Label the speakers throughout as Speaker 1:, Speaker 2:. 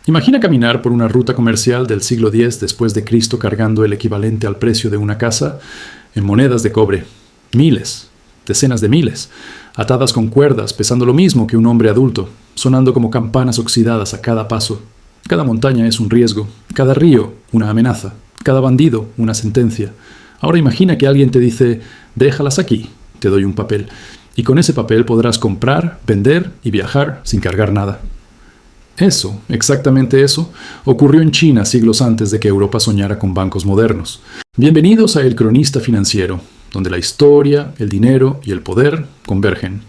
Speaker 1: Imagina caminar por una ruta comercial del siglo X después de Cristo cargando el equivalente al precio de una casa en monedas de cobre. Miles, decenas de miles, atadas con cuerdas, pesando lo mismo que un hombre adulto, sonando como campanas oxidadas a cada paso. Cada montaña es un riesgo, cada río una amenaza, cada bandido una sentencia. Ahora imagina que alguien te dice, déjalas aquí, te doy un papel, y con ese papel podrás comprar, vender y viajar sin cargar nada. Eso, exactamente eso, ocurrió en China siglos antes de que Europa soñara con bancos modernos. Bienvenidos a El Cronista Financiero, donde la historia, el dinero y el poder convergen.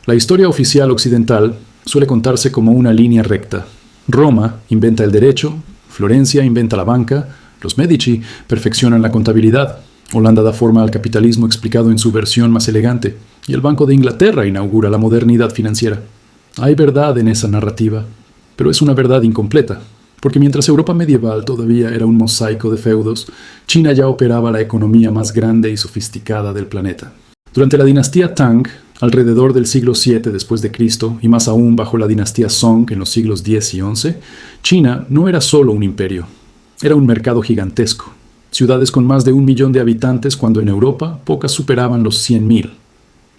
Speaker 1: La historia oficial occidental suele contarse como una línea recta. Roma inventa el derecho, Florencia inventa la banca, los Medici perfeccionan la contabilidad, Holanda da forma al capitalismo explicado en su versión más elegante, y el Banco de Inglaterra inaugura la modernidad financiera. Hay verdad en esa narrativa, pero es una verdad incompleta, porque mientras Europa medieval todavía era un mosaico de feudos, China ya operaba la economía más grande y sofisticada del planeta. Durante la dinastía Tang, alrededor del siglo VII después de Cristo, y más aún bajo la dinastía Song en los siglos X y XI, China no era solo un imperio, era un mercado gigantesco. Ciudades con más de 1 millón de habitantes cuando en Europa pocas superaban los 100.000.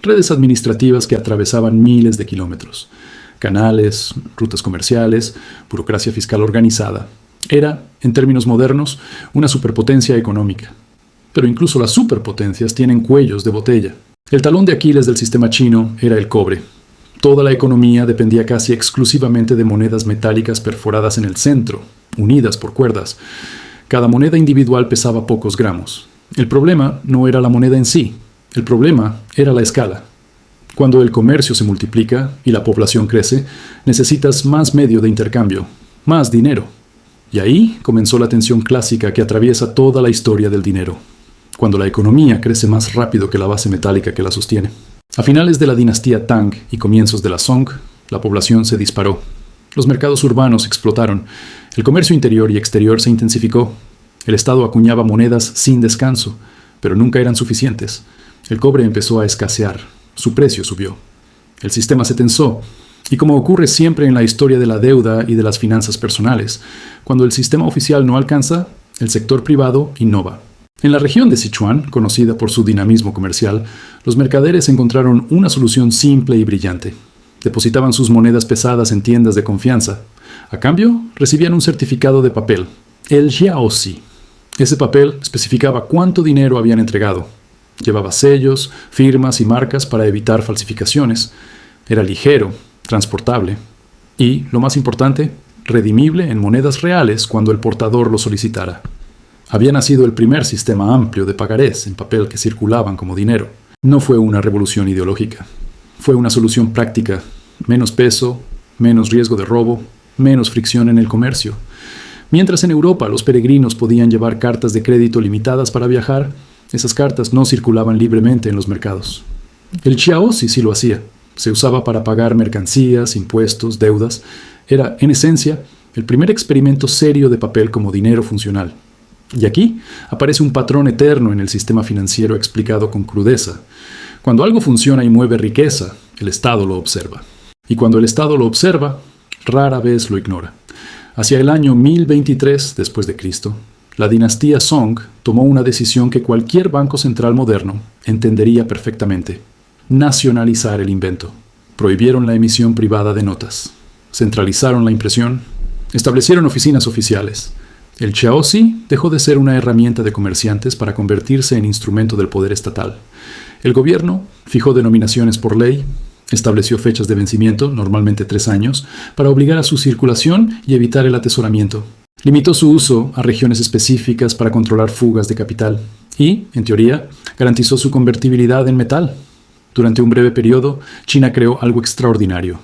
Speaker 1: Redes administrativas que atravesaban miles de kilómetros. Canales, rutas comerciales, burocracia fiscal organizada. Era, en términos modernos, una superpotencia económica. Pero incluso las superpotencias tienen cuellos de botella. El talón de Aquiles del sistema chino era el cobre. Toda la economía dependía casi exclusivamente de monedas metálicas perforadas en el centro, unidas por cuerdas. Cada moneda individual pesaba pocos gramos. El problema no era la moneda en sí, el problema era la escala. Cuando el comercio se multiplica y la población crece, necesitas más medio de intercambio, más dinero. Y ahí comenzó la tensión clásica que atraviesa toda la historia del dinero, cuando la economía crece más rápido que la base metálica que la sostiene. A finales de la dinastía Tang y comienzos de la Song, la población se disparó. Los mercados urbanos explotaron, el comercio interior y exterior se intensificó. El Estado acuñaba monedas sin descanso, pero nunca eran suficientes. El cobre empezó a escasear. Su precio subió. El sistema se tensó, y como ocurre siempre en la historia de la deuda y de las finanzas personales, cuando el sistema oficial no alcanza, el sector privado innova. En la región de Sichuan, conocida por su dinamismo comercial, los mercaderes encontraron una solución simple y brillante. Depositaban sus monedas pesadas en tiendas de confianza. A cambio, recibían un certificado de papel, el jiaozi. Ese papel especificaba cuánto dinero habían entregado. Llevaba sellos, firmas y marcas para evitar falsificaciones. Era ligero, transportable y, lo más importante, redimible en monedas reales cuando el portador lo solicitara. Había nacido el primer sistema amplio de pagarés en papel que circulaban como dinero. No fue una revolución ideológica. Fue una solución práctica. Menos peso, menos riesgo de robo, menos fricción en el comercio. Mientras en Europa los peregrinos podían llevar cartas de crédito limitadas para viajar, esas cartas no circulaban libremente en los mercados. El jiaozi sí lo hacía. Se usaba para pagar mercancías, impuestos, deudas. Era, en esencia, el primer experimento serio de papel como dinero funcional. Y aquí aparece un patrón eterno en el sistema financiero explicado con crudeza. Cuando algo funciona y mueve riqueza, el Estado lo observa. Y cuando el Estado lo observa, rara vez lo ignora. Hacia el año 1023 después de Cristo, la dinastía Song tomó una decisión que cualquier banco central moderno entendería perfectamente: nacionalizar el invento. Prohibieron la emisión privada de notas, centralizaron la impresión, establecieron oficinas oficiales. El jiaozi dejó de ser una herramienta de comerciantes para convertirse en instrumento del poder estatal. El gobierno fijó denominaciones por ley, estableció fechas de vencimiento, normalmente 3 años, para obligar a su circulación y evitar el atesoramiento. Limitó su uso a regiones específicas para controlar fugas de capital y, en teoría, garantizó su convertibilidad en metal. Durante un breve periodo, China creó algo extraordinario: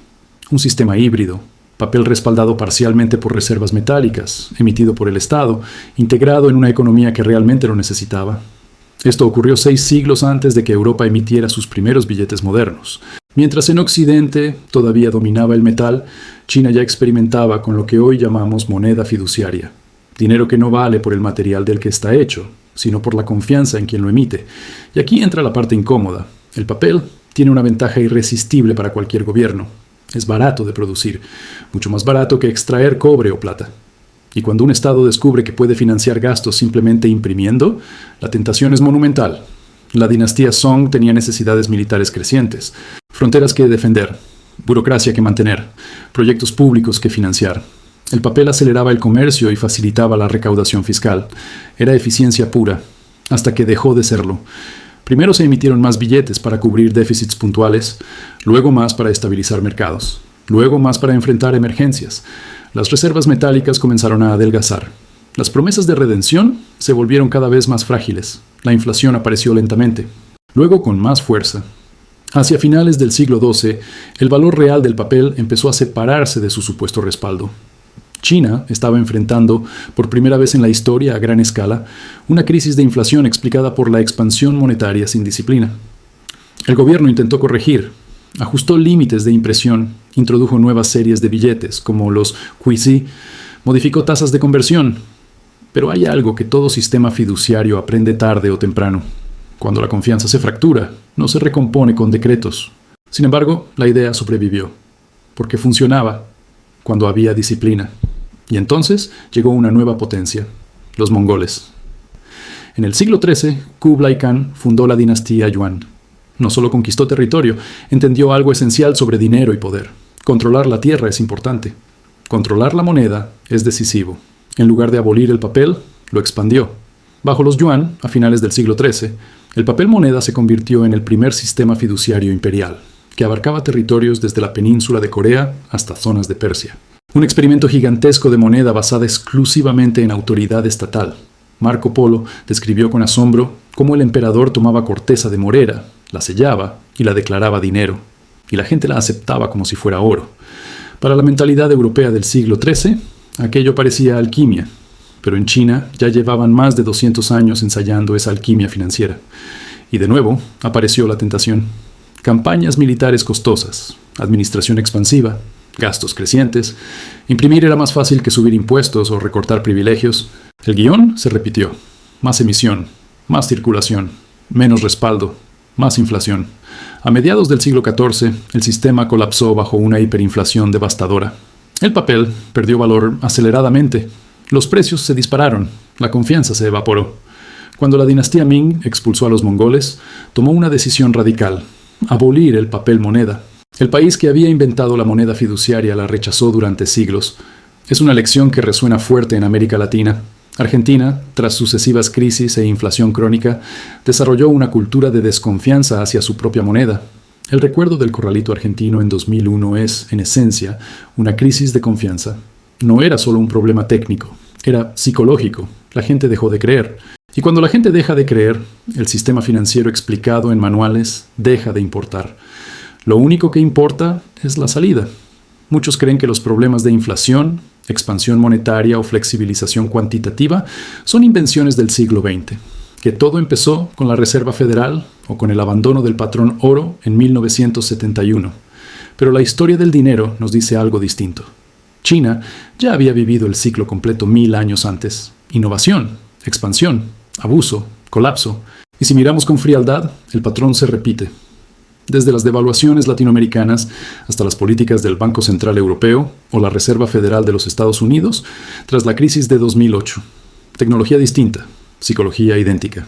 Speaker 1: un sistema híbrido, papel respaldado parcialmente por reservas metálicas, emitido por el Estado, integrado en una economía que realmente lo necesitaba. Esto ocurrió 6 siglos antes de que Europa emitiera sus primeros billetes modernos. Mientras en Occidente todavía dominaba el metal, China ya experimentaba con lo que hoy llamamos moneda fiduciaria. Dinero que no vale por el material del que está hecho, sino por la confianza en quien lo emite. Y aquí entra la parte incómoda. El papel tiene una ventaja irresistible para cualquier gobierno: Es barato de producir, mucho más barato que extraer cobre o plata. Y cuando un Estado descubre que puede financiar gastos simplemente imprimiendo, la tentación es monumental. La dinastía Song tenía necesidades militares crecientes, fronteras que defender, burocracia que mantener, proyectos públicos que financiar. El papel aceleraba el comercio y facilitaba la recaudación fiscal. Era eficiencia pura, hasta que dejó de serlo. Primero se emitieron más billetes para cubrir déficits puntuales, luego más para estabilizar mercados, luego más para enfrentar emergencias. Las reservas metálicas comenzaron a adelgazar. Las promesas de redención se volvieron cada vez más frágiles. La inflación apareció lentamente, luego con más fuerza. Hacia finales del siglo XII, el valor real del papel empezó a separarse de su supuesto respaldo. China estaba enfrentando, por primera vez en la historia a gran escala, una crisis de inflación explicada por la expansión monetaria sin disciplina. El gobierno intentó corregir, ajustó límites de impresión, introdujo nuevas series de billetes, como los Kuisi, modificó tasas de conversión. Pero hay algo que todo sistema fiduciario aprende tarde o temprano. Cuando la confianza se fractura, no se recompone con decretos. Sin embargo, la idea sobrevivió, porque funcionaba cuando había disciplina. Y entonces llegó una nueva potencia, los mongoles. En el siglo XIII, Kublai Khan fundó la dinastía Yuan. No solo conquistó territorio, entendió algo esencial sobre dinero y poder. Controlar la tierra es importante. Controlar la moneda es decisivo. En lugar de abolir el papel, lo expandió. Bajo los Yuan, a finales del siglo XIII, el papel moneda se convirtió en el primer sistema fiduciario imperial, que abarcaba territorios desde la península de Corea hasta zonas de Persia. Un experimento gigantesco de moneda basada exclusivamente en autoridad estatal. Marco Polo describió con asombro cómo el emperador tomaba corteza de morera, la sellaba y la declaraba dinero, y la gente la aceptaba como si fuera oro. Para la mentalidad europea del siglo XIII, aquello parecía alquimia, pero en China ya llevaban más de 200 años ensayando esa alquimia financiera. Y de nuevo apareció la tentación. Campañas militares costosas, administración expansiva, gastos crecientes. Imprimir era más fácil que subir impuestos o recortar privilegios. El guión se repitió. Más emisión, más circulación, menos respaldo, más inflación. A mediados del siglo XIV, el sistema colapsó bajo una hiperinflación devastadora. El papel perdió valor aceleradamente. Los precios se dispararon. La confianza se evaporó. Cuando la dinastía Ming expulsó a los mongoles, tomó una decisión radical: abolir el papel moneda. El país que había inventado la moneda fiduciaria la rechazó durante siglos. Es una lección que resuena fuerte en América Latina. Argentina, tras sucesivas crisis e inflación crónica, desarrolló una cultura de desconfianza hacia su propia moneda. El recuerdo del corralito argentino en 2001 es, en esencia, una crisis de confianza. No era solo un problema técnico, era psicológico. La gente dejó de creer. Y cuando la gente deja de creer, el sistema financiero explicado en manuales deja de importar. Lo único que importa es la salida. Muchos creen que los problemas de inflación, expansión monetaria o flexibilización cuantitativa son invenciones del siglo XX, que todo empezó con la Reserva Federal o con el abandono del patrón oro en 1971. Pero la historia del dinero nos dice algo distinto. China ya había vivido el ciclo completo 1000 años antes. Innovación, expansión, abuso, colapso. Y si miramos con frialdad, el patrón se repite. Desde las devaluaciones latinoamericanas hasta las políticas del Banco Central Europeo o la Reserva Federal de los Estados Unidos tras la crisis de 2008. Tecnología distinta, psicología idéntica.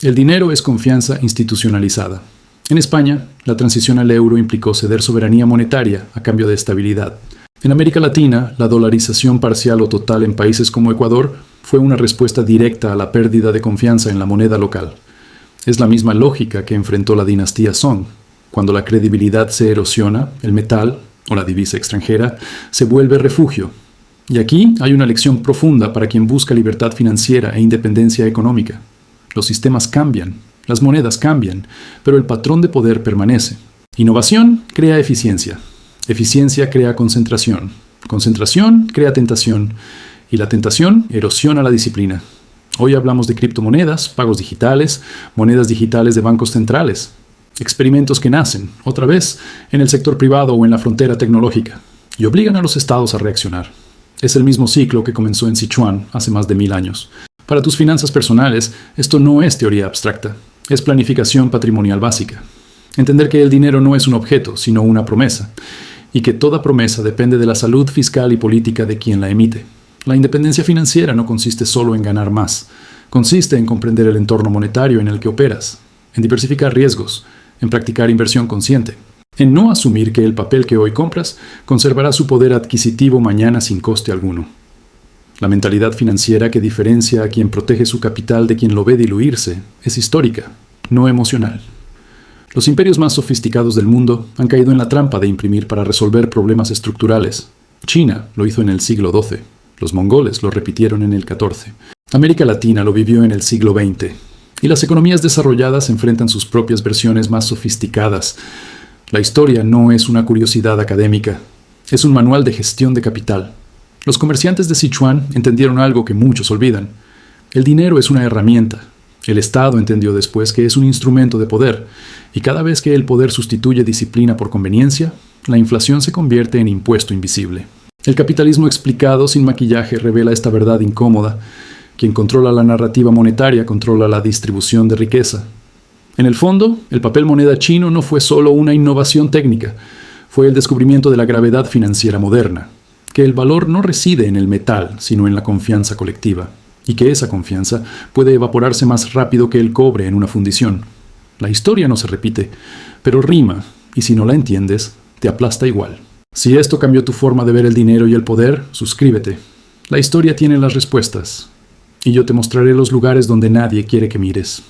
Speaker 1: El dinero es confianza institucionalizada. En España, la transición al euro implicó ceder soberanía monetaria a cambio de estabilidad. En América Latina, la dolarización parcial o total en países como Ecuador fue una respuesta directa a la pérdida de confianza en la moneda local. Es la misma lógica que enfrentó la dinastía Song. Cuando la credibilidad se erosiona, el metal, o la divisa extranjera, se vuelve refugio. Y aquí hay una lección profunda para quien busca libertad financiera e independencia económica. Los sistemas cambian, las monedas cambian, pero el patrón de poder permanece. Innovación crea eficiencia. Eficiencia crea concentración. Concentración crea tentación. Y la tentación erosiona la disciplina. Hoy hablamos de criptomonedas, pagos digitales, monedas digitales de bancos centrales. Experimentos que nacen, otra vez, en el sector privado o en la frontera tecnológica, y obligan a los estados a reaccionar. Es el mismo ciclo que comenzó en Sichuan hace más de 1000 años. Para tus finanzas personales, esto no es teoría abstracta, es planificación patrimonial básica. Entender que el dinero no es un objeto, sino una promesa. y que toda promesa depende de la salud fiscal y política de quien la emite. La independencia financiera no consiste solo en ganar más, consiste en comprender el entorno monetario en el que operas, en diversificar riesgos, en practicar inversión consciente, en no asumir que el papel que hoy compras conservará su poder adquisitivo mañana sin coste alguno. La mentalidad financiera que diferencia a quien protege su capital de quien lo ve diluirse es histórica, no emocional. Los imperios más sofisticados del mundo han caído en la trampa de imprimir para resolver problemas estructurales. China lo hizo en el siglo XII, los mongoles lo repitieron en el XIV. América Latina lo vivió en el siglo XX, y las economías desarrolladas enfrentan sus propias versiones más sofisticadas. La historia no es una curiosidad académica, es un manual de gestión de capital. Los comerciantes de Sichuan entendieron algo que muchos olvidan. El dinero es una herramienta. El Estado entendió después que es un instrumento de poder, y cada vez que el poder sustituye disciplina por conveniencia, la inflación se convierte en impuesto invisible. El capitalismo explicado sin maquillaje revela esta verdad incómoda. Quien controla la narrativa monetaria controla la distribución de riqueza. En el fondo, el papel moneda chino no fue solo una innovación técnica, fue el descubrimiento de la gravedad financiera moderna, que el valor no reside en el metal, sino en la confianza colectiva, y que esa confianza puede evaporarse más rápido que el cobre en una fundición. La historia no se repite, pero rima, y si no la entiendes, te aplasta igual. Si esto cambió tu forma de ver el dinero y el poder, suscríbete. La historia tiene las respuestas, y yo te mostraré los lugares donde nadie quiere que mires.